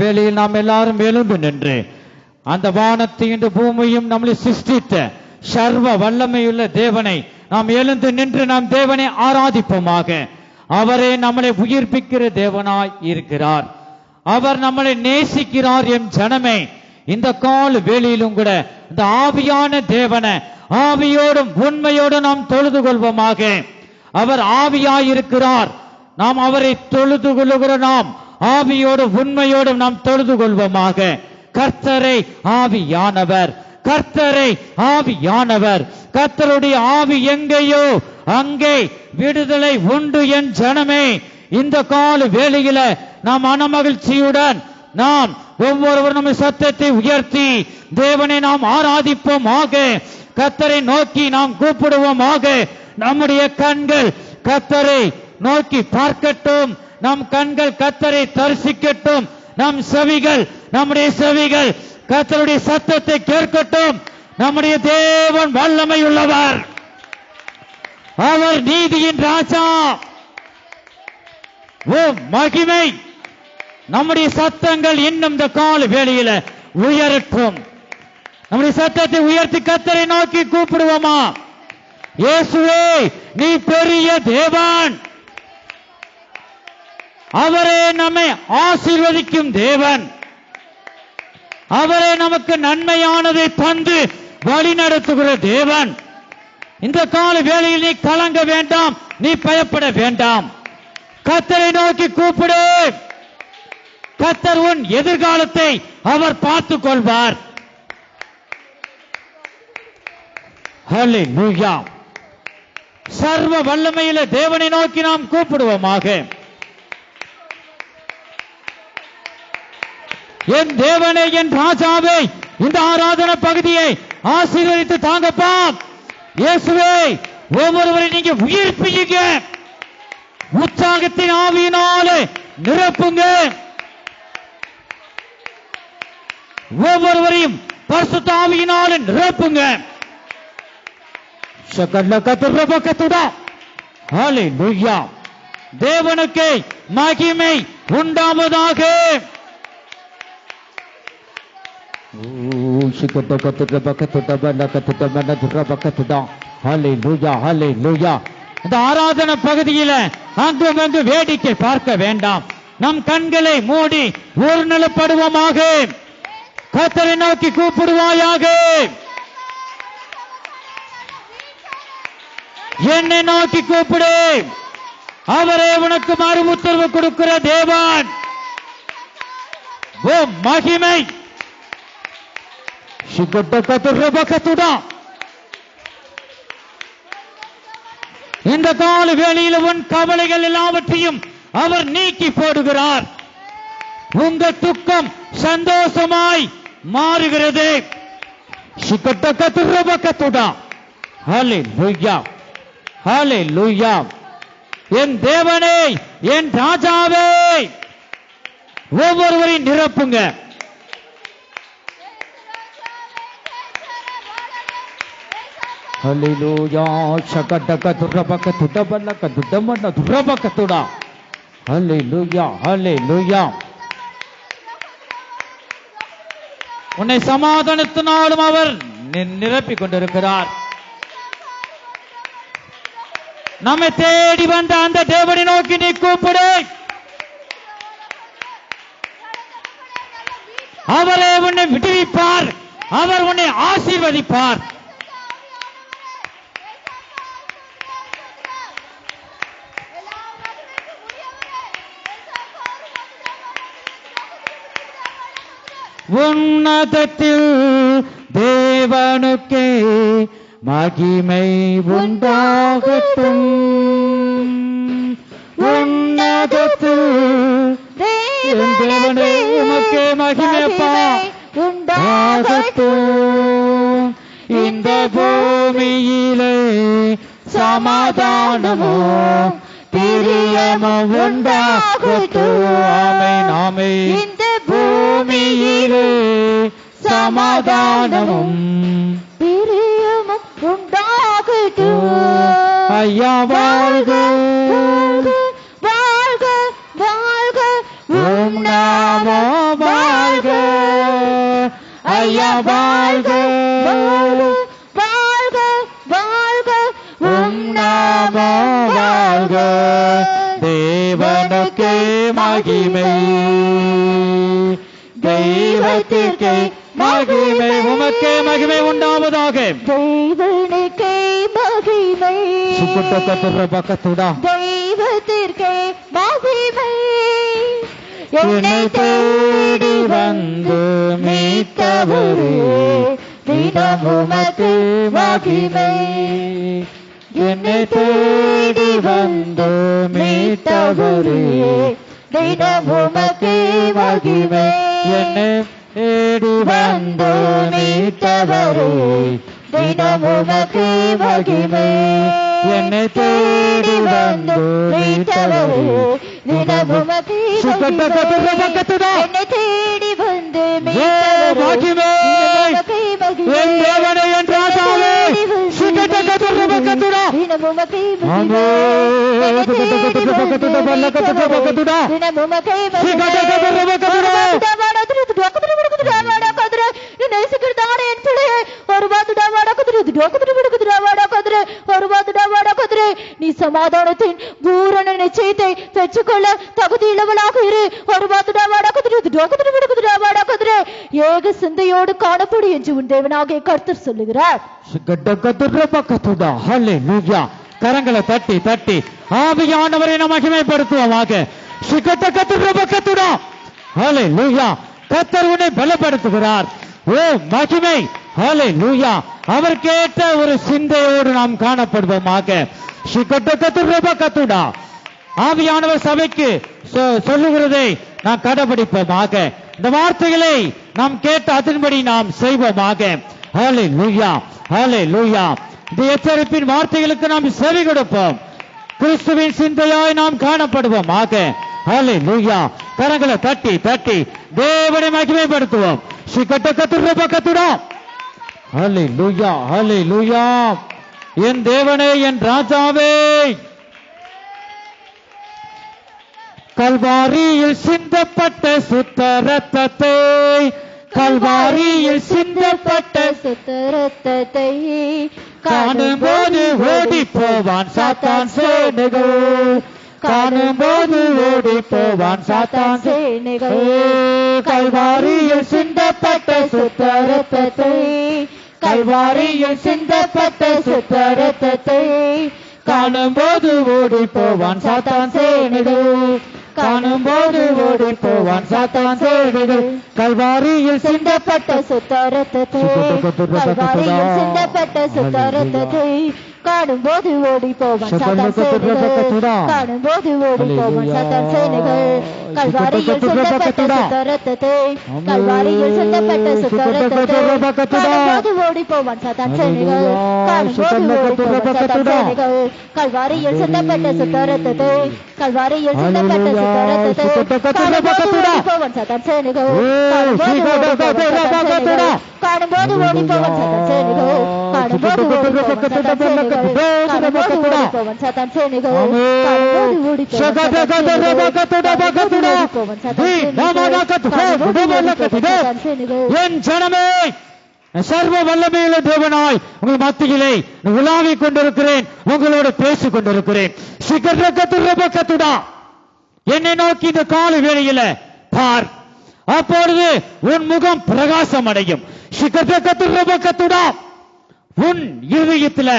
வேளையில் நாம் எல்லாரும் எழுந்து நின்று அந்த வானத்தையும் பூமியும் நம்மளை சிருஷ்டித்த சர்வ வல்லமையுள்ள தேவனை நாம் எழுந்து நின்று நாம் தேவனை ஆராதிப்போமாக. அவரே நம்மளை உயிர்ப்பிக்கிற தேவனாய் இருக்கிறார். அவர் நம்மளை நேசிக்கிறார். என் ஜனமே, இந்த கால வேளையிலும் கூட இந்த ஆவியான தேவனை ஆவியோடும் உண்மையோடும் நாம் தொழுது கொள்வோமாக. அவர் ஆவியாயிருக்கிறார். நாம் அவரை தொழுது கொள்ளுகிற நாம் ஆவியோடு உண்மையோடும் நாம் தொழுது கொள்வோமாக. கர்த்தரை ஆவியானவர், கர்த்தரை ஆவியானவர். கர்த்தருடைய ஆவி எங்கேயோ அங்கே விடுதலை உண்டு. என் ஜனமே, இந்த கால வேளையில நாம் மனமகிழ்ச்சியுடன் நாம் ஒவ்வொருவரும் நம்ம சத்தத்தை உயர்த்தி தேவனை நாம் ஆராதிப்போமாக. கர்த்தரை நோக்கி நாம் கூப்பிடுவோமாக. நம்முடைய கண்கள் கர்த்தரை நோக்கி பார்க்கட்டும். நம் கண்கள் கர்த்தரை தரிசிக்கட்டும். நம் செவிகள், நம்முடைய செவிகள் கர்த்தருடைய சத்தத்தை கேட்கட்டும். நம்முடைய தேவன் வல்லமை உள்ளவர். அவர் நீதியின் ராஜா. ஓ மகிமை! நம்முடைய சத்தங்கள் இன்னும் இந்த கால வேளையில உயரட்டும். நம்முடைய சத்தத்தை உயர்த்தி கர்த்தரை நோக்கி கூப்பிடுவோமா? இயேசுவே, நீ பெரிய தேவன். அவரே நம்மை ஆசீர்வதிக்கும் தேவன். அவரே நமக்கு நன்மையானதை தந்து வழி நடத்துகிற தேவன். இந்த கால வேளையில் நீ கலங்க வேண்டாம், நீ பயப்பட வேண்டாம். கர்த்தரை நோக்கி கூப்பிடு. கர்த்தர் உன் எதிர்காலத்தை அவர் பார்த்துக் கொள்வார். ஹல்லேலூயா! சர்வ வல்லமையில தேவனை நோக்கி நாம் கூப்பிடுவோமாக. என் தேவனே, என் ராஜாவே, இந்த ஆராதனை பகுதியை ஆசீர்வதித்து தாங்கப்பா. இயேசுவே, ஒவ்வொருவரை நீங்க உயிர்ப்பிங்க. உற்சாகத்தின் ஆவியினாலே நிரப்புங்க. ஒவ்வொருவரையும் பரிசுத்த ஆவியினாலே நிரப்புங்க. ஹல்லேலூயா! தேவனுக்கு மகிமை உண்டாவதாக. இந்த ஆராதனை பகுதியில அங்கும் அங்கு வேடிக்கை பார்க்க வேண்டாம். நம் கண்களை மூடி ஒரு நிலப்படுவோமாக. கர்த்தரை நோக்கி கூப்பிடுவாயாக. என்னை நோக்கி கூப்பிடு. அவரே உனக்கு மறு உத்தரவு கொடுக்கிற தேவன். ஓ மகிமை! இந்த கால வேளையில் உன் கவலைகள் எல்லாவற்றையும் அவர் நீக்கி போடுகிறார். உங்க துக்கம் சந்தோஷமாய் மாறுகிறது. ஹல்லேலூயா! ஹல்லேலூயா! என் தேவனே, என் ராஜாவே, ஒவ்வொருவரையும் நிரப்புங்க. ஹல்லேலூயா! சகடக துரபக துடபலக துடமன துரபக துடா. ஹல்லேலூயா! ஹல்லேலூயா! உன்னை சமாதானத்தினாலும் அவர் நிரப்பிக் கொண்டிருக்கிறார். நம்மை தேடி வந்த அந்த தேவனை நோக்கி நீ கூப்பிடு. அவரே உன்னை விடுவிப்பார். அவர் உன்னை ஆசீர்வதிப்பார். உன்னதத்தில் தேவனுக்கே மகிமை உண்டாகட்டும். உன்னதத்தில் தேவனே உமக்கே மகிமைப்பா உண்டாகட்டும். இந்த பூமியிலே சமாதானமோ பிரியமும் உண்டாகட்டும். ஆமென், ஆமென். இந்த பூமியிலே சமாதானமும் பிரியமும் உண்டாகட்டும். ஐயா வாழ்க, வாழ்க, வாழ்க, உம் நாமம் வாழ்க, ஐயா வாழ்க, வாழ்க வாழ்க உம் நாமோ வாழ்க, தேவனுக்கே மகிமை, தெய்வத்திற்கே மகிமை, உமக்கே மகிமை உண்டாவதாக. தெய்வனுக்கே மகிமை, சுக்குட்டக்கத்துற பக்கத்துடா, தெய்வத்திற்கே மகிமை. என்னை தேடி வந்து மீட்டவரே, தினம் உமக்கு மகிமை. என்னை தேடி வந்து மீட்டவரே, தினம் உமக்கு மகிமை. என்னை தேடி வந்து மீட்டவரே, தினம் உமக்கு மகிமை. என்னை தேடி வந்து மீட்டவரே, தினம் உமக்கு மகிமை. என்னை தேடி வந்து மீட்டவரே, என் தேவனே, என் ராஜாவே, சுகட்டக்கத்துடா, தினம் உமக்கு மகிமை. நீ சமாதானத்தின் பூரண நிச்சயத்தை பெற்றுக்கொள்ள தகுதியுள்ளவளாக இரு. ஏக சிந்தையோடு காணப்படு என்று உன் தேவனாகிய கர்த்தர் சொல்லுகிறார். கரங்களை தட்டி தட்டி ஆவியானவரை நாம் மகிமைப்படுத்துவோமாக. கர்த்தர் உன்னை பலப்படுத்துகிறார். ஓ மகிமை, ஹல்லேலூயா. அவர்க்கேற்ற ஒரு சிந்தையோடு நாம் காணப்படுவோமாக. ஆவியானவர் சபைக்கு சொல்லுகிறதை நாம் கடைபிடிப்போமாக. இந்த வார்த்தைகளை நாம் கேட்டு அதன்படி நாம் செய்வோமாக. ஹல்லேலூயா, ஹல்லேலூயா. இந்த எச்சரிப்பின் வார்த்தைகளுக்கு நாம் செவி கொடுப்போம். கிறிஸ்துவின் சிந்தையாய் நாம் காணப்படுவோமாக. ஹல்லேலூயா. கரங்களை தட்டி தட்டி தேவனை மகிமைப்படுத்துவோம். ஹல்லேலூயா, ஹல்லேலூயா. என் தேவனே, என் ராஜாவே, கல்வாரியில் சிந்தப்பட்ட சுத்த ரத்தத்தை, கல்வாரியில் சிந்தப்பட்ட சுத்த ரத்தத்தை காணும்போது ஓடி போவான் சாத்தான் சேனைகள், காணும்போது ஓடி போவான் சாத்தான் சேனைகள். கல்வாரியில் சிந்தப்பட்ட சுத்த ரத்தத்தை, கல்வாரியில் சிந்தப்பட்ட சுத்த ரத்தத்தை காணும்போது ஓடி போவான் சாத்தான் சேனைகள், காணும்போது ஓடி போவான் சாத்தான் சேனைகள். கல்வாரியில் சிந்தப்பட்ட சுத்த ரத்தத்தை, கல்வாரியில் சிந்தப்பட்ட சுத்த ரத்தத்தை காணும்போது ஓடி போவான் சாத்தான் சேனைகள், காணும்போது ஓடி போவான் சாத்தான் சேனைகள். கல்வாரியில் சிந்தப்பட்ட சுத்த ரத்தத்தை, கல்வாரியில் சிந்தப்பட்ட சுத்த ரத்தத்தை காணும்போது ஓடி போவான் சாத்தான் சேனைகள், காணும்போது ஓடி போவான் சாத்தான் சேனைகள். கல்வாரியில் சிந்தப்பட்ட சுத்த ரத்தத்தை, கல்வாரியில் சிந்தப்பட்ட சுத்த ரத்தத்தை காணும்போது ஓடி போவான் சாத்தான் சேனைகள், காணும்போது ஓடி போவான் சாத்தான் சேனைகள், காணும்போது ஓடி போவான் சாத்தான் சேனைகள், காணும்போது ஓடி போவான் சாத்தான் சேனைகள், காணும்போது ஓடி போவான் சாத்தான் சேனைகள். என் ஜனமே, சர்வ வல்லமையுள்ள தேவனாய் உங்கள் மத்தியிலே உலாவிக் கொண்டிருக்கிறேன், உங்களோடு பேசிக் கொண்டிருக்கிறேன். என்னை நோக்கி இந்த கால வேளையில பார், அப்பொழுது உன் முகம் பிரகாசம் அடையும். உன் இருதயத்தில்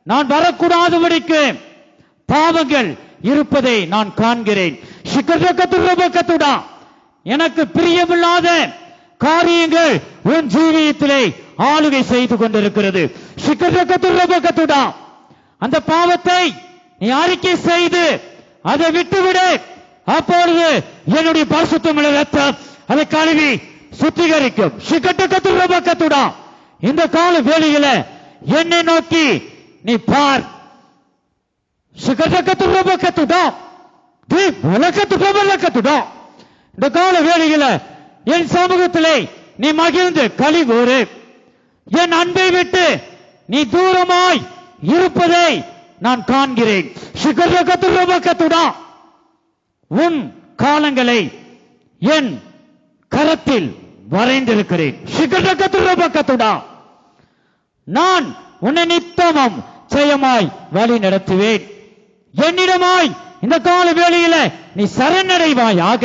நான் வரக்கூடாதபடிக்கு பாவங்கள் இருப்பதை நான் காண்கிறேன். எனக்கு பிரியமில்லாத காரியங்கள் உன் ஜீவியத்திலே ஆளுகை செய்து கொண்டிருக்கிறது. அந்த பாவத்தை நீ அறிக்கை செய்து அதை விட்டுவிடு. அப்பொழுது என்னுடைய பரிசுத்தமுள்ள ரத்தம் அதை கழுவி சுத்திகரிக்கும். இந்த கால வேளையில என்னை நோக்கி நீ பார். இந்த கால வேளையில என் சமூகத்திலே நீ மகிழ்ந்து களி கூறு. என் அன்பை விட்டு நீ தூரமாய் இருப்பதை நான் காண்கிறேன். உன் காலங்களை என் கரத்தில் வரைந்திருக்கிறேன். நான் உன்னை நித்தமும் ஜெயமாய் வழி நடத்துவேன். என்னிடமாய் இந்த கால வேளையில நீ சரணடைவாயாக.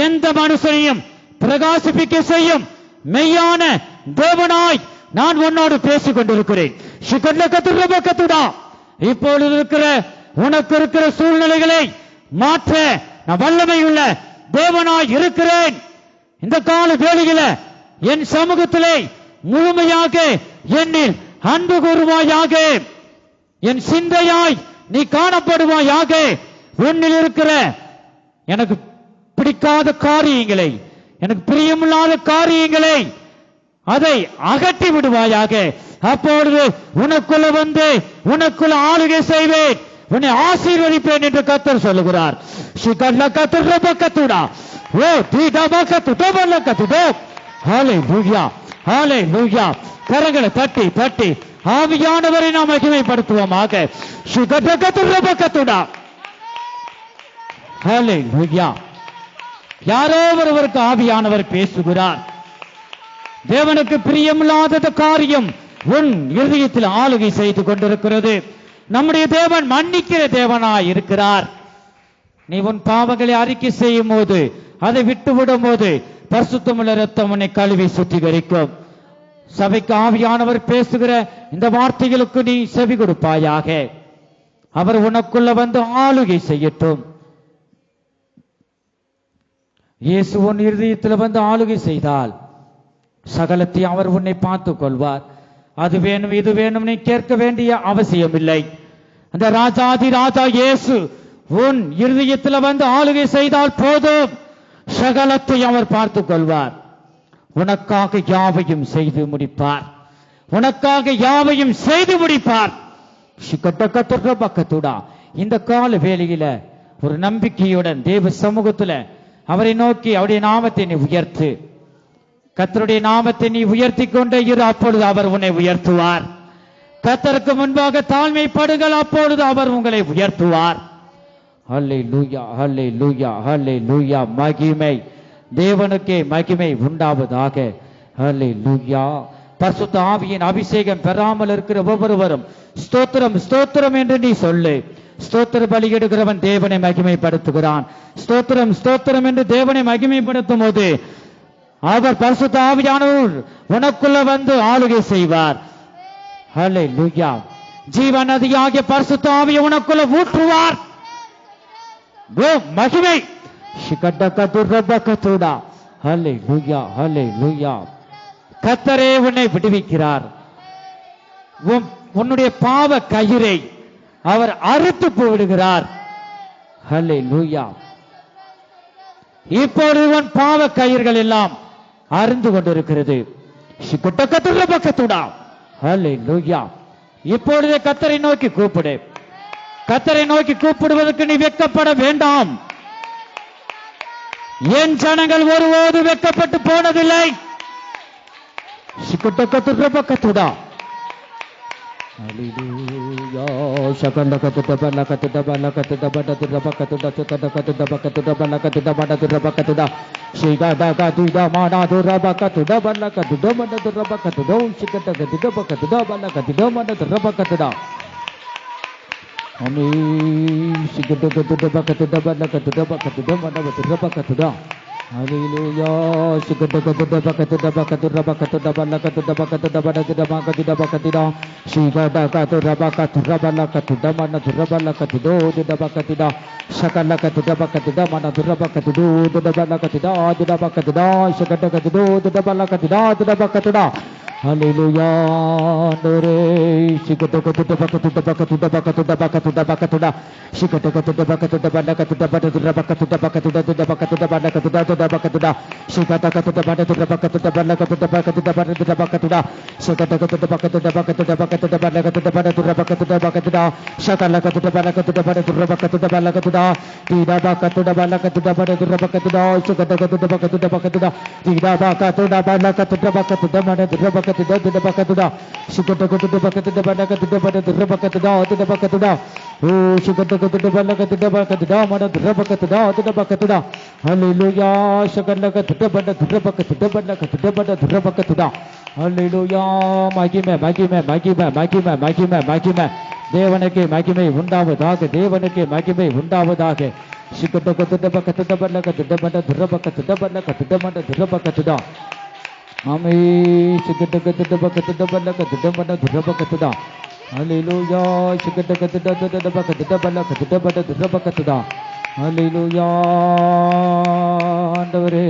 எந்த மனுஷனையும் பிரகாசிப்பிக்க செய்யும் மெய்யான தேவனாய் நான் உன்னோடு பேசிக் கொண்டிருக்கிறேன். இப்பொழுது இருக்கிற உனக்கு இருக்கிற சூழ்நிலைகளை மாற்ற நான் வல்லமையுள்ள தேவனாய் இருக்கிறேன். இந்த கால வேளையில என் சமூகத்திலே முழுமையாக என்னில் அன்பு கூறுவாயாக. என் சிந்தையாய் நீ காணப்படுவாயாக. உன்னில் இருக்கிற எனக்கு பிடிக்காத காரியங்களை, எனக்கு பிரியமில்லாத காரியங்களை அதை அகற்றி விடுவாயாக. அப்பொழுது உனக்குள்ள வந்து உனக்குள்ள ஆளுகை செய்வேன், உன்னை ஆசீர்வதிப்பேன் என்று கர்த்தர் சொல்லுகிறார். கரங்களை தட்டி தட்டி ஆவியானவரை நாம் மகிமைப்படுத்துவோமாக. யாரோ ஒருவருக்கு ஆவியானவர் பேசுகிறார். தேவனுக்கு பிரியமில்லாத காரியம் உன் இருதயத்தில் ஆளுகை செய்து கொண்டிருக்கிறது. நம்முடைய தேவன் மன்னிக்கிற தேவனாய் இருக்கிறார். நீ உன் பாவங்களை அறிக்கை செய்யும் போது, அதை விட்டுவிடும் போது பரிசுத்தமுள்ள இரத்தம் உன்னை கழுவி சுத்திகரிக்கும். சபைக்கு ஆவியானவர் பேசுகிற இந்த வார்த்தைகளுக்கு நீ செவி கொடுப்பாயாக. அவர் உனக்குள்ள வந்து ஆளுகை செய்யட்டும். இயேசு உன் இருதயத்தில் வந்து ஆளுகை செய்தால் சகலத்தை அவர் உன்னை பார்த்துக் கொள்வார். அது வேணும் இது வேணும் நீ கேட்க வேண்டிய அவசியம் இல்லை. அந்த ராஜாதி ராஜா இயேசு உன் இருதயத்தில் வந்து ஆளுகை செய்தால் போதும், சகலத்தை அவர் பார்த்துக் கொள்வார். உனக்காக யாவையும் செய்து முடிப்பார். உனக்காக யாவையும் செய்து முடிப்பார். இந்த கால வேளையில ஒரு நம்பிக்கையுடன் தேவ சமூகத்துல அவரை நோக்கி அவருடைய நாமத்தை நீ உயர்த்து. கர்த்தருடைய நாமத்தை நீ உயர்த்தி கொண்டே இரு, அப்பொழுது அவர் உன்னை உயர்த்துவார். கர்த்தருக்கு முன்பாக தாழ்மைப்படுங்கள், அப்பொழுது அவர் உங்களை உயர்த்துவார். ஹல்லேலூயா, ஹல்லேலூயா, ஹல்லேலூயா. மகிமை தேவனுக்கே மகிமை உண்டாவதாக. ஹல்லேலூயா. பரிசுத்த ஆவியின் அபிஷேகம் பெறாமல் இருக்கிற ஒவ்வொருவரும் ஸ்தோத்திரம் ஸ்தோத்திரம் என்று நீ சொல்லு. ஸ்தோத்திர பலியிடுகிறவன் தேவனை மகிமைப்படுத்துகிறான். ஸ்தோத்திரம் ஸ்தோத்திரம் என்று தேவனை மகிமைப்படுத்தும் போது அவர் பரிசுத்த ஆவியானவர் உனக்குள்ள வந்து ஆளுகை செய்வார். ஹல்லேலூயா. ஜீவ நதியாகிய பரிசுத்த ஆவியை உனக்குள்ள ஊற்றுவார். மகிமை. ஹல்லேலூயா, ஹல்லேலூயா. கர்த்தரே உன்னை விடுவிக்கிறார். உன்னுடைய பாவ கயிறை அவர் அறுத்து போடுகிறார். ஹல்லேலூயா. இப்பொழுது உன் பாவ கயிர்கள் எல்லாம் அருந்து கொண்டிருக்கிறது. ஹல்லேலூயா. இப்பொழுதே கர்த்தரை நோக்கி கூப்பிடு. கர்த்தரை நோக்கி கூப்பிடுவதற்கு நீ வெட்கப்பட வேண்டாம். என் ஜனங்கள் ஒருபோது வெட்கப்பட்டு போனதில்லை. Hallelujah. தேவனுக்கு மகிமை உண்டாவதாக, தேவனுக்கு மகிமை உண்டாவதாக. ஆமே ஹல்லேலூயா ஹல்லேலூயா ஆண்டவரே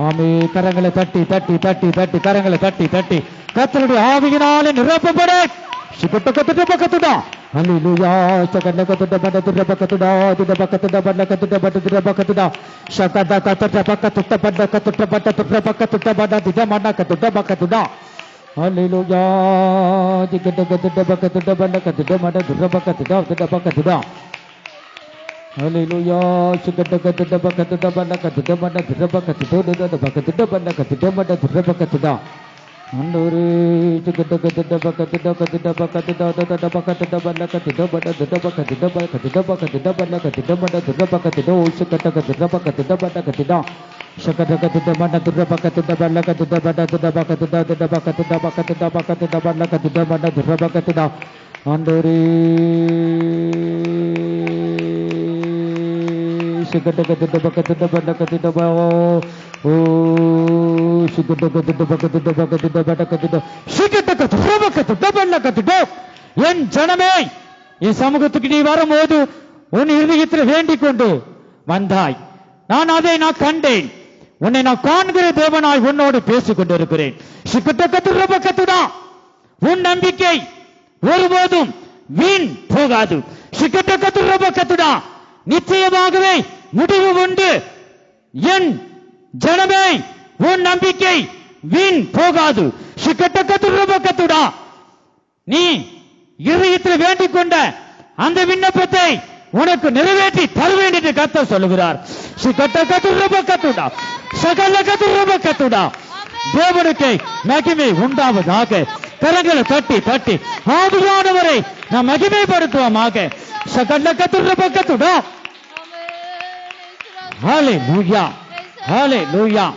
ஆமே கரங்களை தட்டி தட்டி தட்டி தட்டி கரங்களை தட்டி தட்டி கர்த்தருடைய ஆவியினாலே நிரப்பப்பட ஹல்லேலூயா அண்டோரே என் ஜனமே, என் சமூகத்துக்கு நீ வரும்போது உன் இருதயத்தில் வேண்டிக் கொண்டு வந்தாய். நான் அதை கண்டேன். உன்னை நான் காண்கிற தேவனாய் உன்னோடு பேசிக் கொண்டிருக்கிறேன். உன் நம்பிக்கை ஒருபோதும் வீண் போகாது. நிச்சயமாகவே முடிவு உண்டு. என் ஜனமே, உன் நம்பிக்கை வீண் போகாது. நீ இருதயத்தில் வேண்டிக் கொண்ட அந்த விண்ணப்பத்தை உனக்கு நிறைவேற்றி தருவேன் என்று கர்த்தர் சொல்லுகிறார். தேவனுக்கு மகிமை உண்டாவதாக. கரங்களை தட்டி தட்டி ஆவியானவரை நாம் மகிமைப்படுத்துவோமாக. ஹல்லேலூயா ஹல்லேலூயா.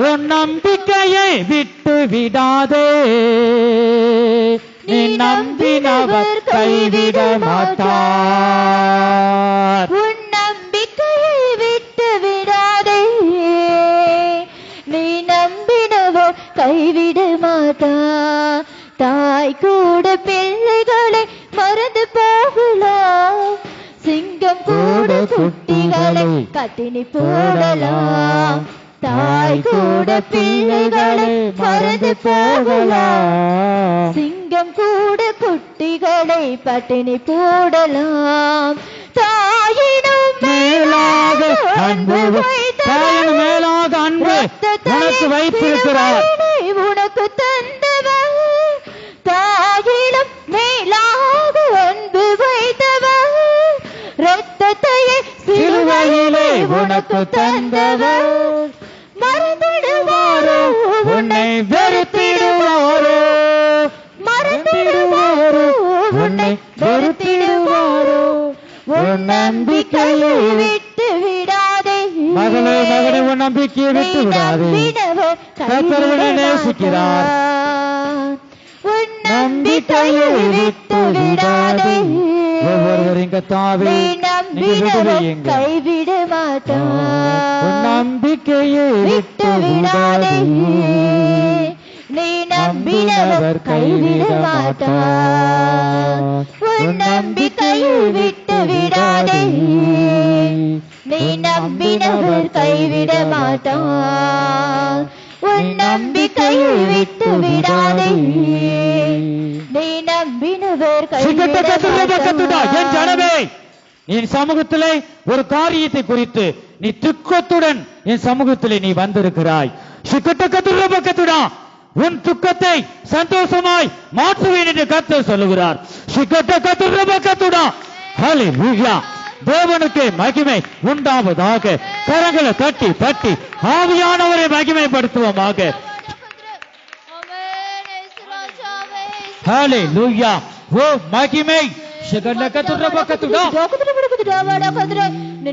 உன் நம்பிக்கையை விட்டு விடாதே, நீ நம்பினவர் கைவிட மாட்டார். உன் நம்பிக்கையை விட்டு விடாதே, நீ நம்பினவர் கைவிட மாட்டார். தாய் கூட பிள்ளைகளை மறந்து போகலாம், சிங்கம் கூட குட்டிகளை கட்டினி போடலாம். தாய் கூட பிள்ளைகளை மறந்து போகலாம், சிங்கம் கூட குட்டிகளை பட்டினி போடலாம். தாயினும் மேலாக அன்பு உனக்கு வைத்திருக்கிறார். உனக்கு தந்தவர், தாயிலும் மேலாக அன்பு வைத்தவர், இரத்தத்தையே சிலுவையிலே உனக்கு தந்தவர். மறந்திடுவாரோ உன்னை வெறுத்திடுவாரோ, மறந்திடுவாரோ உன்னை வெறுத்திடுவாரோ. உன் நம்பிக்கையை விட்டு விடாதே மகளே, மகனே, உன் நம்பிக்கையை விட்டு விடாதே. கர்த்தரை நேசிக்கிறார். உன் நம்பிக்கையை விட்டு விடாதே. ஒவ்வொருவரின் கர்த்தாவே நம்பினவர் கைவிட மாட்டார். உன் நம்பிக்கையை விட்டு விடாதே, நீ நம்பினவர் கைவிட மாட்டார். உன் நம்பிக்கையை விட்டு விடாதே, நீ நம்பினவர் கைவிட மாட்டார். உன் நம்பிக்கையை விட்டு விடாதே, நீ நம்பினவர் கைவிட மாட்டார். என் ஜனமே, என் சமூகத்திலே ஒரு காரியத்தை குறித்து நீ துக்கத்துடன் என் சமூகத்திலே நீ வந்திருக்கிறாய். உன் துக்கத்தை சந்தோஷமாய் மாற்றுவேன் என்று கர்த்தர் சொல்லுகிறார். ஹல்லேலூயா. தேவனுக்கு மகிமை உண்டாவதாக. கரங்களை தட்டி தட்டி ஆவியானவரை மகிமைப்படுத்துவோமாக. ஹல்லேலூயா. ஓ மகிமை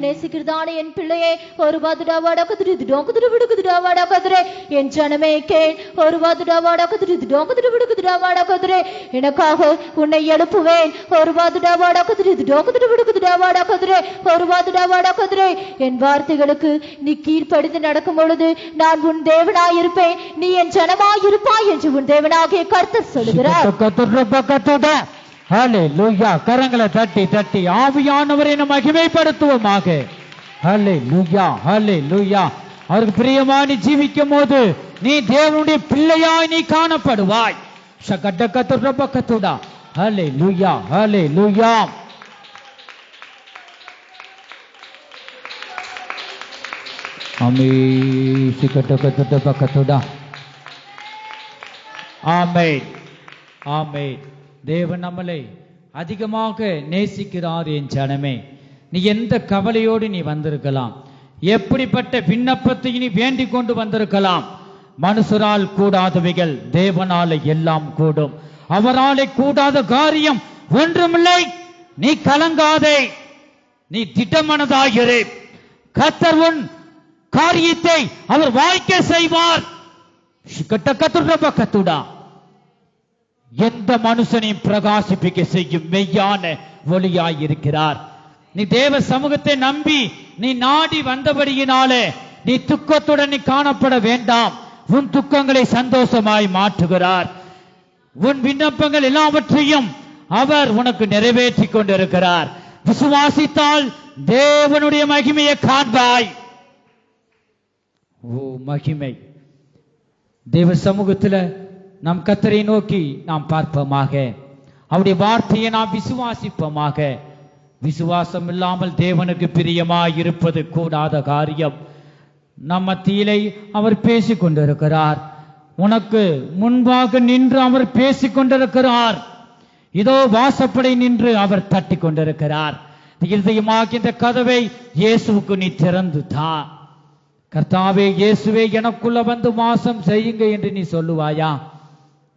நேசிக்கிறதானே என் பிள்ளையே ஒரு வாதுடாவாடா கதிரி டோங்குதுட விடுக்குதுடாவாடா கதிரே என் ஜனமே கேள் ஒரு வாதுடாவாடா கதிரி டோங்குதுட விடுக்குதுடாவாடா கதிரே எனக்காக உன்னை எழுப்புவேன் ஒரு வாதுடாவாடா கதிரி டோங்குதுட விடுக்குதுடாவாடா கதிரே ஒரு வாதுடாவாடா கதிரே என் வார்த்தைகளுக்கு நீ கீழ்ப்படிந்து நடக்கும் பொழுது நான் உன் தேவனாயிருப்பேன் நீ என் ஜனமாயிருப்பாய் என்று உன் தேவனாகிய கர்த்தர் சொல்லுகிறார். ஹல்லேலூயா. கரங்களை தட்டி தட்டி ஆவியானவரை நாம் மகிமைப்படுத்துவோமாக. ஹல்லேலூயா ஹல்லேலூயா. அவருக்கு பிரியமாய் ஜீவிக்கும் போது நீ தேவனுடைய பிள்ளையாய் நீ காணப்படுவாய். ஹல்லேலூயா ஹல்லேலூயா. ஆமென் ஆமென். தேவன் நம்மளை அதிகமாக நேசிக்கிறார். என் ஜனமே, நீ எந்த கவலையோடு நீ வந்திருக்கலாம், எப்படிப்பட்ட விண்ணப்பத்தை நீ வேண்டிக் கொண்டு வந்திருக்கலாம். மனுஷரால் கூடாதவைகள் தேவனால எல்லாம் கூடும். அவராலே கூடாத காரியம் ஒன்றுமில்லை. நீ கலங்காதே, நீ திட்டமனதாயிரு. கர்த்தர் உன் காரியத்தை அவர் வாய்க்க செய்வார். எந்த மனுஷனையும் பிரகாசிப்பிக்க செய்யும் மெய்யான ஒளியாயிருக்கிறார். நீ தேவ சமூகத்தை நம்பி நீ நாடி வந்தபடியினாலே நீ துக்கத்துடன் நீ காணப்பட வேண்டாம். உன் துக்கங்களை சந்தோஷமாய் மாற்றுகிறார். உன் விண்ணப்பங்கள் எல்லாவற்றையும் அவர் உனக்கு நிறைவேற்றி கொண்டிருக்கிறார். விசுவாசித்தால் தேவனுடைய மகிமையை காண்பாய். ஓ மகிமை. தேவ சமூகத்துல நாம் கர்த்தரை நோக்கி நாம் பார்ப்போமாக. அவருடைய வார்த்தையை நாம் விசுவாசிப்போமாக. விசுவாசம் இல்லாமல் தேவனுக்கு பிரியமாய் இருப்பது கூடாத காரியம். நம் மத்தியிலே அவர் பேசிக் கொண்டிருக்கிறார். உனக்கு முன்பாக நின்று அவர் பேசிக் கொண்டிருக்கிறார். இதோ வாசப்படை நின்று அவர் தட்டி கொண்டிருக்கிறார். இருதயமாகிய இந்த கதவை இயேசுவுக்கு நீ திறந்து தா. கர்த்தாவே இயேசுவே எனக்குள்ள வந்து வாசம் செய்யுங்க என்று நீ சொல்லுவாயா?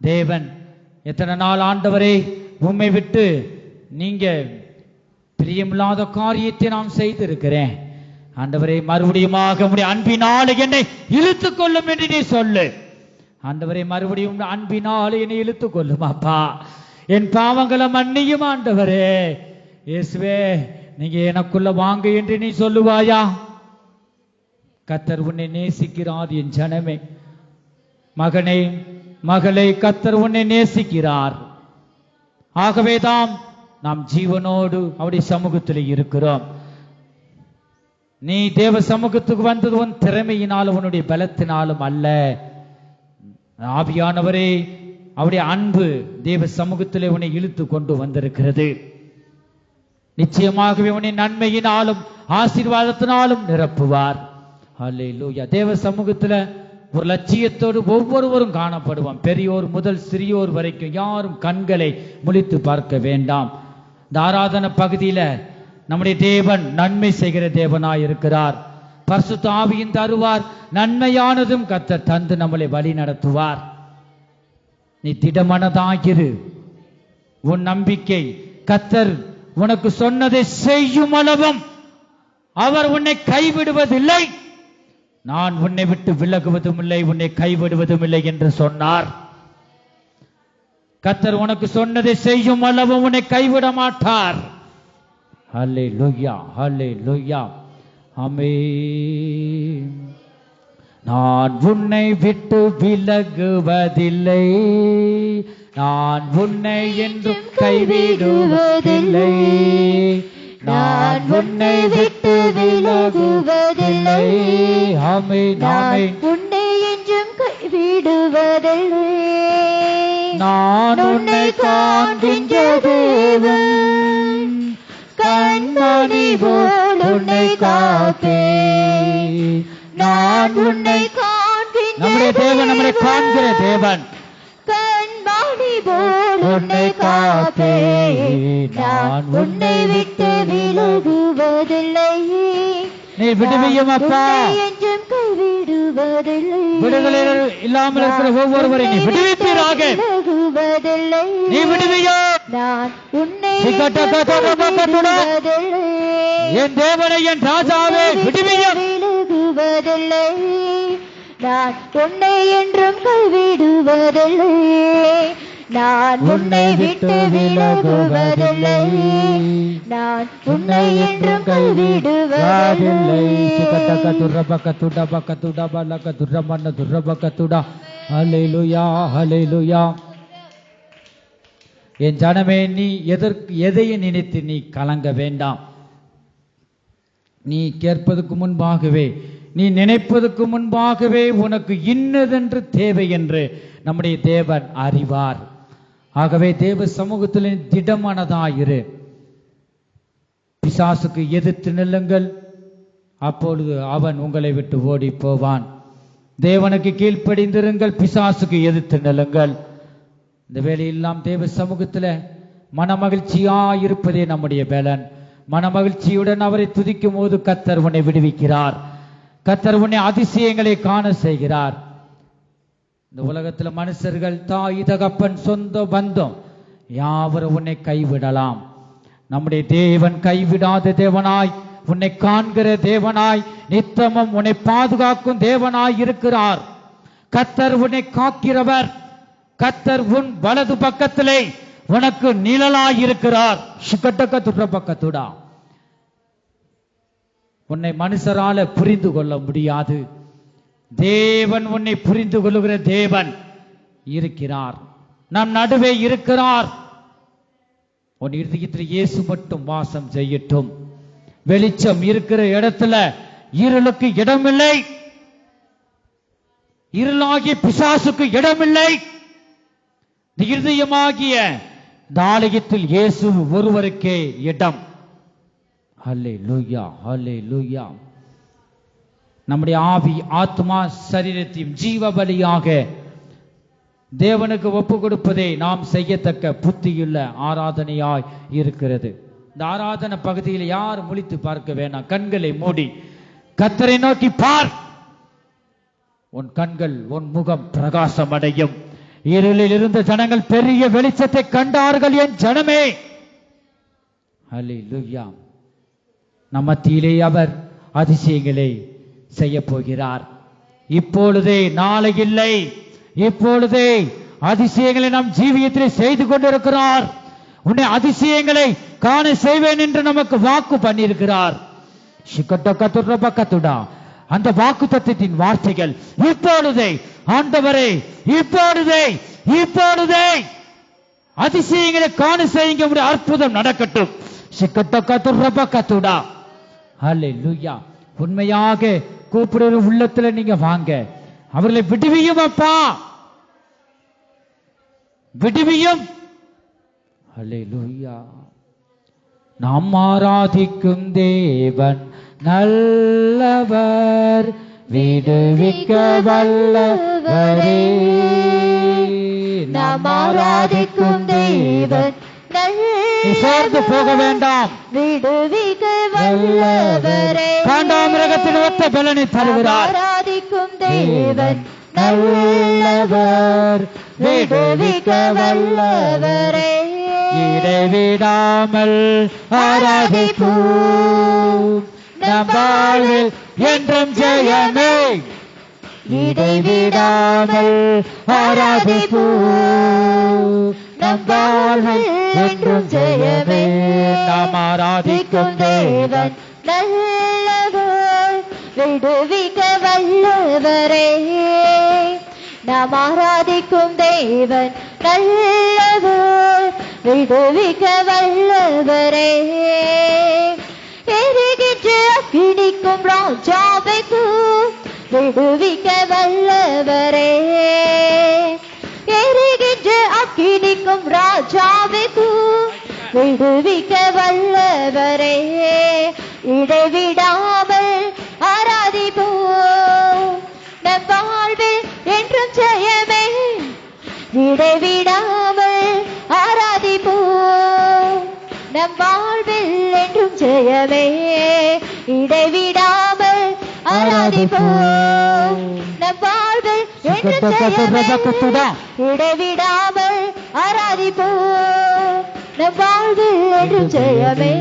தேவன் எத்தனை நாள் ஆண்டவரே உம்மை விட்டு நீங்க பிரியமில்லாத காரியத்தை நான் செய்திருக்கிறேன். ஆண்டவரே மறுபடியுமாக உம்முடைய அன்பினால் என்னை இழுத்துக் கொள்ளும் என்று நீ சொல்லு. ஆண்டவரே மறுபடியும் அன்பினால் என்னை இழுத்துக் கொள்ளும் அப்பா. என் பாவங்களை மன்னியும் ஆண்டவரே. இயேசுவே நீங்க எனக்குள்ள வாங்க என்று நீ சொல்லுவாயா? கர்த்தர் உன்னை நேசிக்கிறார். என் ஜனமே, மகனே மகளே, கர்த்தர் உன்னை நேசிக்கிறார். ஆகவேதான் நாம் ஜீவனோடு அவருடைய சமூகத்தில் இருக்கிறோம். நீ தேவ சமூகத்துக்கு வந்தது உன் திறமையினாலும் உன்னுடைய பலத்தினாலும் அல்ல. ஆவியானவரே அவருடைய அன்பு தேவ சமூகத்திலே உன்னை இழுத்து கொண்டு வந்திருக்கிறது. நிச்சயமாகவே உன்னை நன்மையினாலும் ஆசீர்வாதத்தினாலும் நிரப்புவார். அல்லேலூயா. தேவ சமூகத்துல ஒரு லட்சியத்தோடு ஒவ்வொருவரும் காணப்படுவோம். பெரியோர் முதல் சிறியோர் வரைக்கும் யாரும் கண்களை முழித்து பார்க்க வேண்டாம். இந்த ஆராதனை பகுதியில நம்முடைய தேவன் நன்மை செய்கிற தேவனாய் இருக்கிறார். பரிசுத்த ஆவியின் தருவார். நன்மையானதும் கர்த்தர் தந்து நம்மளை வழி நடத்துவார். நீ திடமனதாகிரு. உன் நம்பிக்கை கர்த்தர் உனக்கு சொன்னதை செய்யும் அளவும் அவர் உன்னை கைவிடுவதில்லை. நான் உன்னை விட்டு விலகுவதும் இல்லை, உன்னை கைவிடுவதும் இல்லை என்று சொன்னார். கர்த்தர் உனக்கு சொன்னதை செய்யும் அளவும் உன்னை கைவிட மாட்டார். ஹல்லேலூயா ஹல்லேலூயா. ஆமென். நான் உன்னை விட்டு விலகுவதில்லை, நான் உன்னை என்றும் கைவிடுவதில்லை, நான் உன்னை விட்டு விலகுவதில்லை. ஆமென் ஆமென். உன்னை என்றும் கைவிடுவதில்லை. நான் உன்னை காண்கின்ற தேவன், கண்மணி போல் உன்னை காப்பேன். நான் உன்னை காண்கின்ற நம்முடைய தேவன் நம்மளை காண்கிற தேவன். கண்மணி போல் உன்னை காப்பேன். நான் உன்னை விட்டு நீ விடுவியும் அப்பா. என்றும் கைவிடுவதில்லை. விடுதலை இல்லாமல் இருக்கிற ஒவ்வொருவரை நீ விடுவிப்பீராக. நீ விடுவியோ. நான் உன்னை என் தேவனை என் ராஜாவே விடுவியும். விலகுவதில்லை. நான் உன்னை என்றும் கைவிடுவதில்லை. நான் உன்னை விட்டு விலகுவதில்லை. நான் உன்னை என்றும் கைவிடுவதில்லை. என் ஜனமே, நீ எதையும் நினைத்து நீ கலங்க வேண்டாம். நீ கேட்பதற்கு முன்பாகவே, நீ நினைப்பதற்கு முன்பாகவே உனக்கு இன்னதென்று தேவை என்று நம்முடைய தேவன் அறிவார். ஆகவே தேவ சமூகத்தில் திடமானதாயிரு. பிசாசுக்கு எதிர்த்து நில்லுங்கள், அப்பொழுது அவன் உங்களை விட்டு ஓடி போவான். தேவனுக்கு கீழ்ப்படிந்திருங்கள், பிசாசுக்கு எதிர்த்து நில்லுங்கள். இந்த வேலையெல்லாம் தேவ சமூகத்தில் மனமகிழ்ச்சியா இருப்பதே நம்முடைய பலன். மனமகிழ்ச்சியுடன் அவரை துதிக்கும் போது கர்த்தர் உன்னை விடுவிக்கிறார். கர்த்தர் உன்னை அதிசயங்களை காண செய்கிறார். இந்த உலகத்துல மனுஷர்கள், தாய் தகப்பன், சொந்த பந்தம் யாவரும் உன்னை கைவிடலாம். நம்முடைய தேவன் கைவிடாத தேவனாய், உன்னை காண்கிற தேவனாய், நித்தமும் உன்னை பாதுகாக்கும் தேவனாய் இருக்கிறார். கர்த்தர் உன்னை காக்கிறவர். கர்த்தர் உன் வலது பக்கத்திலே உனக்கு நிழலாய் இருக்கிறார். பக்கத்துடா. உன்னை மனுஷரால புரிந்து கொள்ள முடியாது. தேவன் உன்னை புரிந்து கொள்ளுகிற தேவன் இருக்கிறார். நம் நடுவே இருக்கிறார். உன் இருதயத்தில் இயேசு மட்டும் வாசம் செய்யட்டும். வெளிச்சம் இருக்கிற இடத்துல இருளுக்கு இடமில்லை. இருளாகிய பிசாசுக்கு இடமில்லை. இருதயமாகிய ஆலயத்தில் இயேசு ஒருவருக்கே இடம். ஹல்லேலூயா, ஹல்லேலூயா. நம்முடைய ஆவி, ஆத்மா, சரீரத்தையும் ஜீவ பலியாக தேவனுக்கு ஒப்பு கொடுப்பதே நாம் செய்யத்தக்க புத்தியுள்ள ஆராதனையாய் இருக்கிறது. இந்த ஆராதனை பகுதியில் யார் முழித்து பார்க்க வேண்டாம். கண்களை மூடி கர்த்தரை நோக்கி பார். உன் கண்கள், உன் முகம் பிரகாசம் அடையும். இருளில் இருந்த ஜனங்கள் பெரிய வெளிச்சத்தை கண்டார்கள். என் ஜனமே, ஹல்லேலூயா. நம் மத்தியிலே அவர் அதிசயங்களை செய்ய போகிறார். இப்பொழுதே, நாளை இல்லை, இப்பொழுதே அதிசயங்களை நம் ஜீவியத்திலே செய்து கொண்டிருக்கிறார். உன்னை அதிசயங்களை காண செய்வேன் என்று நமக்கு வாக்கு பண்ணியிருக்கிறார். அந்த வாக்கு தத்தத்தின் வார்த்தைகள் இப்பொழுதே, ஆண்டவரே இப்பொழுதே, இப்பொழுதே அதிசயங்களை காண செய்யுங்க. அற்புதம் நடக்கட்டும். ஹல்லேலூயா. உண்மையாக கூப்பிடுற உள்ளத்துல நீங்க வாங்க. அவர்களை விடுவியும் அப்பா, விடுவியும். ஹல்லேலூயா. நாம் ஆராதிக்கும் தேவன் நல்லவர், விடுவிக்க வல்லவரே. நாம் ஆராதிக்கும் தேவன் சேர்ந்து போக வேண்டாம். விடுவிக்க வல்லவரே. காண்டாமிருகத்தின் ஒத்த பலனை தருகிறார். ஆராதிக்கும் தேவன் நல்லவர், விடுவிக்க வல்லவரே. இடைவிடாமல் ஆராதிப்போம், நம் வாழ்வில் என்றும் ஜெயமே. இடைவிடாமல் ஆராதிப்போம், நம் வாழ்வில் என்றும் ஜெயமே. நாம் ஆராதிக்கும் தேவன் நல்லவர், விடுவிக்க வல்லவரே. நாம் ஆராதிக்கும் தேவன் நல்லவர், விடுவிக்க வல்லவரே. எரிகின்ற அக்கினிக்கும் ராஜாவுக்கு விடுவிக்க வல்லவரே. எரிகின்ற அக்கினிக்கும் ராஜாவுக்கு விடுவிக்க வல்லவரே. இடைவிடாமல் ஆராதிப்போம், நம் வாழ்வில் என்றும் ஜெயமே. இடைவிடாமல் ஆராதிப்போம், நம் வாழ்வில் என்றும் ஜெயமே. இடைவிடாமல் ஆராதிப்போம். நம் வாழ்வில் என்று ஜெயமே இடைவிடாமல் ஆராதிப்போம். நம் வாழ்வில் என்று ஜெயமே.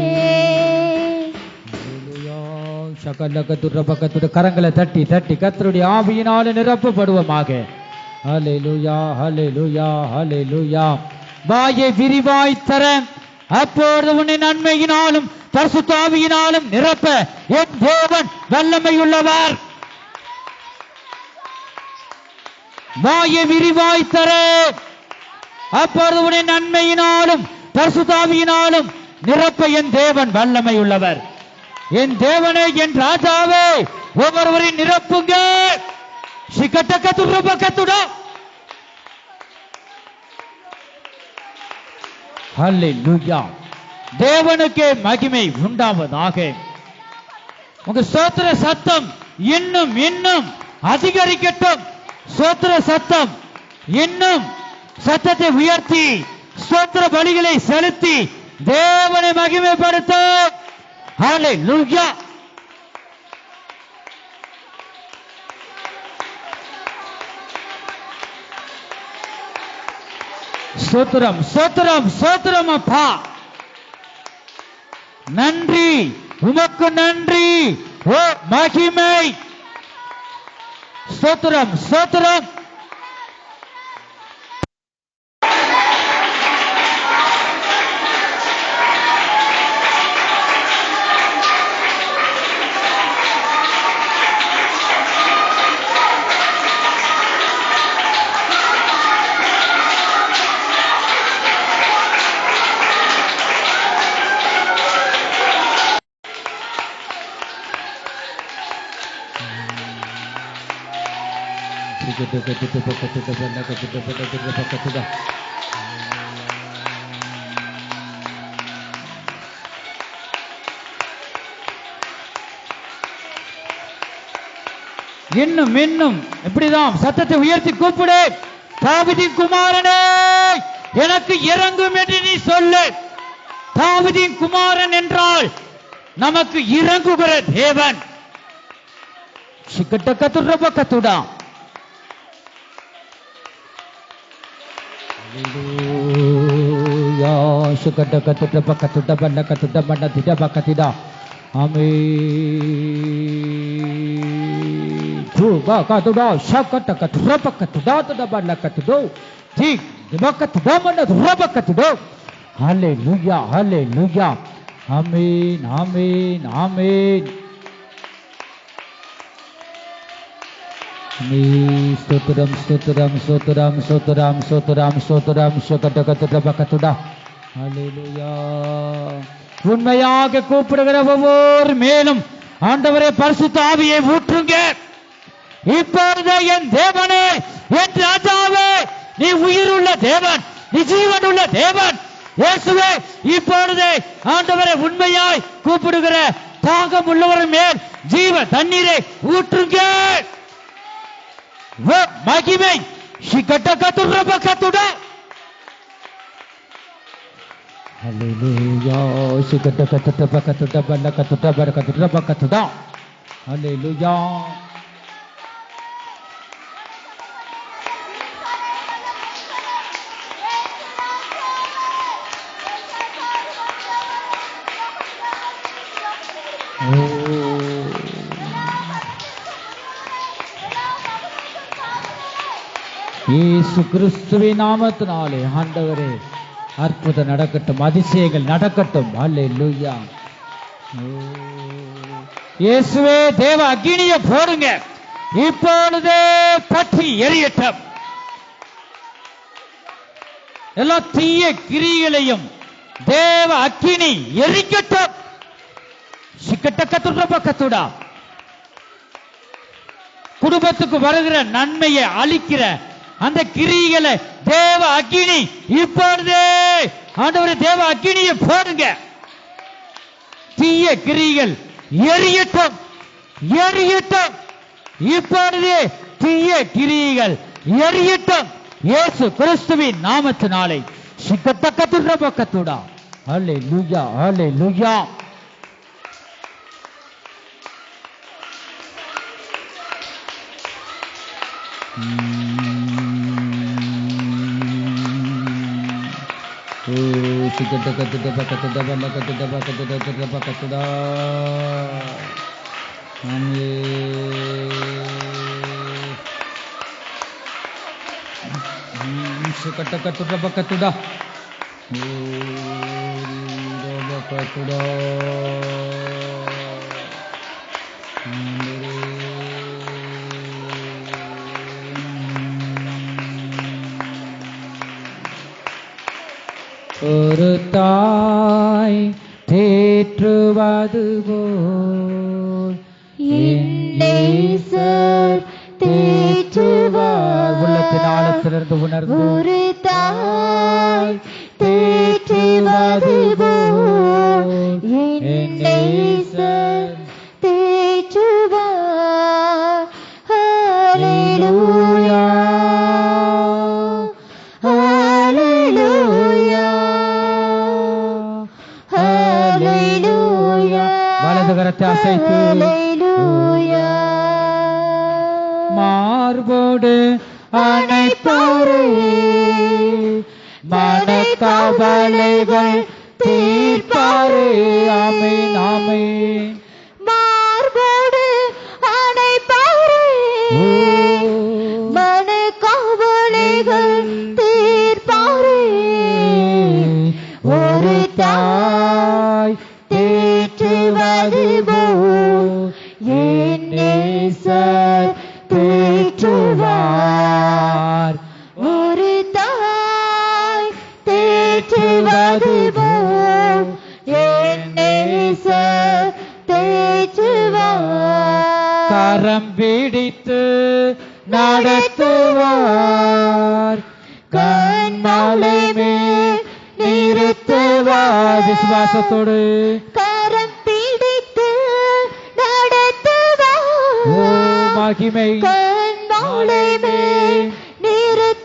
கரங்களை தட்டி தட்டி கர்த்தருடைய ஆவியினாலே நிரப்பப்படுவோமாக. ஹல்லேலூயா ஹல்லேலூயா ஹல்லேலூயா. வாயை விரிவாய் தர அப்பொழுது உன்னை நன்மையினாலும் பரிசுத்த ஆவியினாலும் நிரப்ப என் தேவன் வல்லமையுள்ளவர். வாயை விரிவாய் தர அப்பொழுது உன்னை நன்மையினாலும் பரிசுத்த ஆவியினாலும் நிரப்ப என் தேவன் வல்லமையுள்ளவர். என் தேவனே, என் ராஜாவே, ஒவ்வொருவரையும் நிரப்புங்க. ஹல்லேலூயா. தேவனுக்கே மகிமை உண்டாவதாக. உங்க ஸ்தோத்திர சத்தம் இன்னும் இன்னும் அதிகரிக்கட்டும். ஸ்தோத்திர சத்தம் இன்னும் சத்தத்தை உயர்த்தி ஸ்தோத்திர பலிகளை செலுத்தி தேவனை மகிமைப்படுத்தும். ஹல்லேலூயா. ஸ்தோத்திரம் ஸ்தோத்திரம் ஸ்தோத்திரம் அப்பா. நன்றி, உமக்கு நன்றி. ஓ மகிமை. ஸ்தோத்திரம் ஸ்தோத்திரம். இன்னும் இன்னும் இப்படிதான் சத்தத்தை உயர்த்தி கூப்பிடு. தாவீதின் குமாரனே, எனக்கு இறங்கும் என்று நீ சொல்லு. தாவீதின் குமாரன் என்றால் நமக்கு இறங்குகிற தேவன். சிக்கட்டக்கத்துடா. ஹல்லேலூயா. சிக்கட்டக்கத்துட பல்ல கத்துட மண்ண திட பக்கத்திடா. ஆமென். துபா கத்துடா சக்கட்டக்கத்துட பக்கத்துடா துட பல்ல கத்துடோ. தி பக்கத்துட மண்ண துட பக்கத்துடோ. ஹல்லேலூயா ஹல்லேலூயா. ஆமென் ஆமென் ஆமென். ஸ்தோத்திரம் ஸ்தோத்திரம் ஸ்தோத்திரம் ஸ்தோத்திரம் ஸ்தோத்திரம் ஸ்தோத்திரம் ஸ்தோத்திரபக்கத்துடா. ஹல்லேலூயா. உண்மையாக கூப்பிடுகிற ஒவ்வொரு மேலும் ஆண்டவரே பரிசுத்த ஆவியை ஊற்றுங்க. இப்பொழுது என் தேவனே, என் ராஜாவே, நீ உயிருள்ள தேவன், நீ ஜீவனுள்ள தேவன். இயேசுவே, இப்பொழுது ஆண்டவரை உண்மையாய் கூப்பிடுகிற தாகம் உள்ளவர் மேல் ஜீவ தண்ணீரை ஊற்றுங்க. மகிமை. சிக்கட்டக்கத்துடா. ஹல்லேலூயா. சிக்கட்டக்கத்துட பல்ல கத்துட பரக்கத்துட பக்கத்துடா. ஹல்லேலூயா. இயேசு கிறிஸ்துவின் நாமத்தினாலே ஆண்டவரே அற்புதம் நடக்கட்டும், அதிசயங்கள் நடக்கட்டும். ஹல்லேலூயா. இயேசுவே, தேவ அக்கினியை போடுங்க. இப்பொழுதே பற்றி எரியட்டும். எல்லா தீய கிரியைகளையும் தேவ அக்கினி எரிக்கட்டும். சிக்கட்டக்கத்துட பக்கத்துடா. குடும்பத்துக்கு வருகிற நன்மையை அளிக்கிற அந்த கிரிகளை தேவ அக்கினி இப்பொழுதே ஆண்டவரே தேவ அக்கினியை போடுங்க. தீய கிரிகள் எரியட்டும் எரியட்டும். இப்பொழுதே தீய கிரிகள் எரியட்டும். இயேசு கிறிஸ்துவின் நாமத்தினாலே. சிக்கட்டக்கத்துட பக்கத்துடா. ஹல்லேலூயா ஹல்லேலூயா. ஒரு தாய் தேற்றுவது போல் நேசர் தேற்றுவார். உள்ளத்தின் ஆழத்திலிருந்து உணர்ந்து ஒரு தாய் தேற்றுவது போல் நேசர் தேற்றுவார். ஹல்லேலூயா ஹல்லேலூயா ஹல்லேலூயா. வலது கரத்தை அசைத்து ஹல்லேலூயா. மார்போடு அணைப்பாரே மனக்கவலைகள் தீர்ப்பாரே. ஆமென் ஆமென். மார்போடு அணைப்பாரே மனக்கவலைகள் தீர்ப்பாரே. ஒரு தாய் தேற்றுவது போல் என் நேசர் தேற்றுவார். ஒரு தாய் தேற்றுவது போல் என் நேசர் தேற்றுவார். கரம் பிடித்து நடத்துவார், கண்மலை மேல் நிறுத்துவார். விசுவாசத்தோடு கரம் பிடித்து நடத்துவார். ஓ மகிமை கண்மலை மேல் நிறுத்துவார்.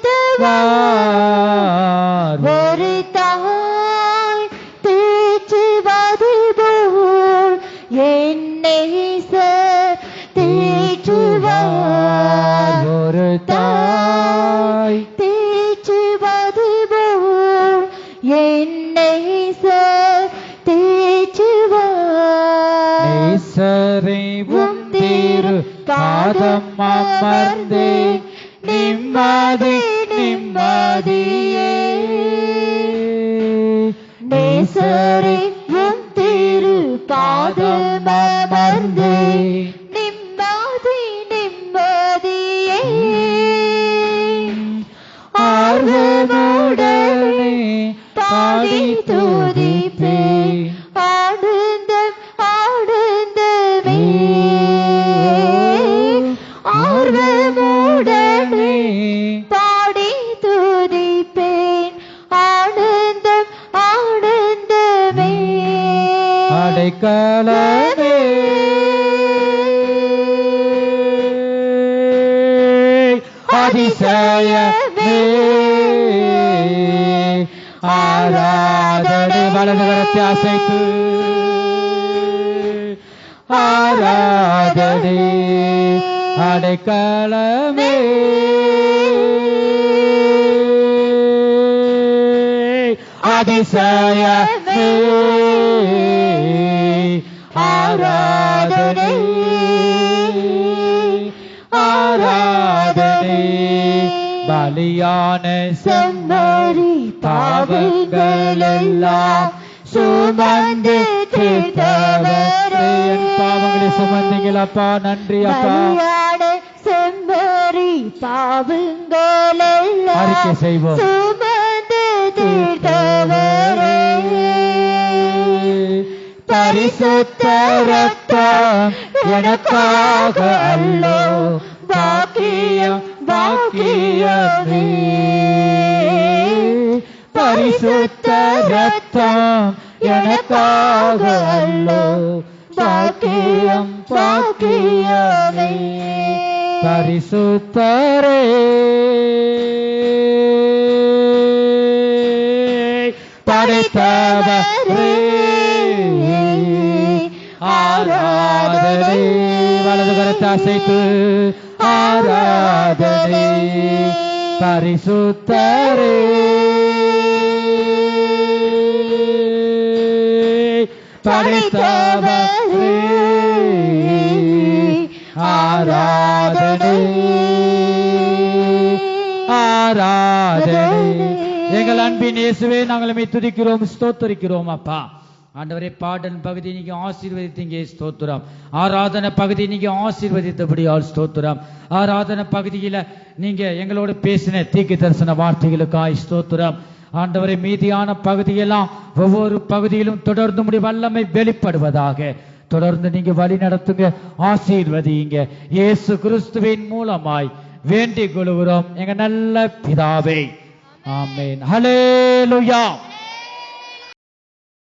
ஒரு தாய் தேற்றுவது போல் என் நேசர் தேற்றுவார். ஒரு தாய் தேற்றுவது போல் என் நேசர் தேற்றுவார். நேசரை உம் திரு பாதம் அமர்ந்தே நிம்மதி நிம்மதியே. நேசரை உம் திரு பாதம் அமர்ந்தே நிம்மதி நிம்மதியே. ஆர்வமுடனே பாடி துதிப்பேன் ஆனந்தம் ஆனந்தமே. ஆர்வமுடனே பாடி துதிப்பேன் ஆனந்தம் ஆனந்தமே. அடைக்கலமே அதிசயமே ஆராதனை. வலது கரத்தை அசைத்து ஆராதனை. அடைக்கலமே அதிசயமே ஆராதனை ஆராதனை. பலியான செம்மறி பாவங்கள் எல்லாம் சுமந்து தீர்த்தவரே. என் பாவங்களை சுமந்தீங்களப்பா, நன்றி அப்பா. பலியான செம்மறி பாவங்கள் எல்லாம் அறிக்கை செய்வோம். சுமந்து தீர்த்தவரே. பரிசுத்த ரத்தம் எனக்காக அல்லோ, பாக்கியம் பாக்கியமே. பரிசுத்த ரத்தம் எனக்காக அல்லோ, பாக்கியம் பாக்கியமே. பரிசுத்தரே படைத்தவரே ஆராதனை வலது கரத்தை அசைத்து ஆராதனை பரிசுத்தரே படைத்தவரே ஆராதனை ஆராதனை. எங்கள் அன்பின் இயேசுவே, நாங்கள் துதிக்கிறோம், ஸ்தோத்தரிக்கிறோம் அப்பா. ஆண்டவரே, பாடல் பகுதி நீங்க ஆசீர்வதித்தீங்க, ஸ்தோத்திரம். ஆராதனை பகுதி நீங்க ஆசீர்வதித்தபடியால் ஸ்தோத்திரம். ஆராதனை பகுதியில நீங்க எங்களோட பேசின தீர்க்க தரிசன வார்த்தைகளுக்காய் ஸ்தோத்திரம். ஆண்டவரை, மீதியான பகுதியெல்லாம் ஒவ்வொரு பகுதியிலும் தொடர்ந்து முடிய வல்லமை வெளிப்படுவதாக தொடர்ந்து நீங்க வழி நடத்துங்க, ஆசீர்வதிங்க. இயேசு கிறிஸ்துவின் மூலமாய் வேண்டிக் கொள்கிறோம் எங்க நல்ல பிதாவே, ஆமென். ஹல்லேலூயா.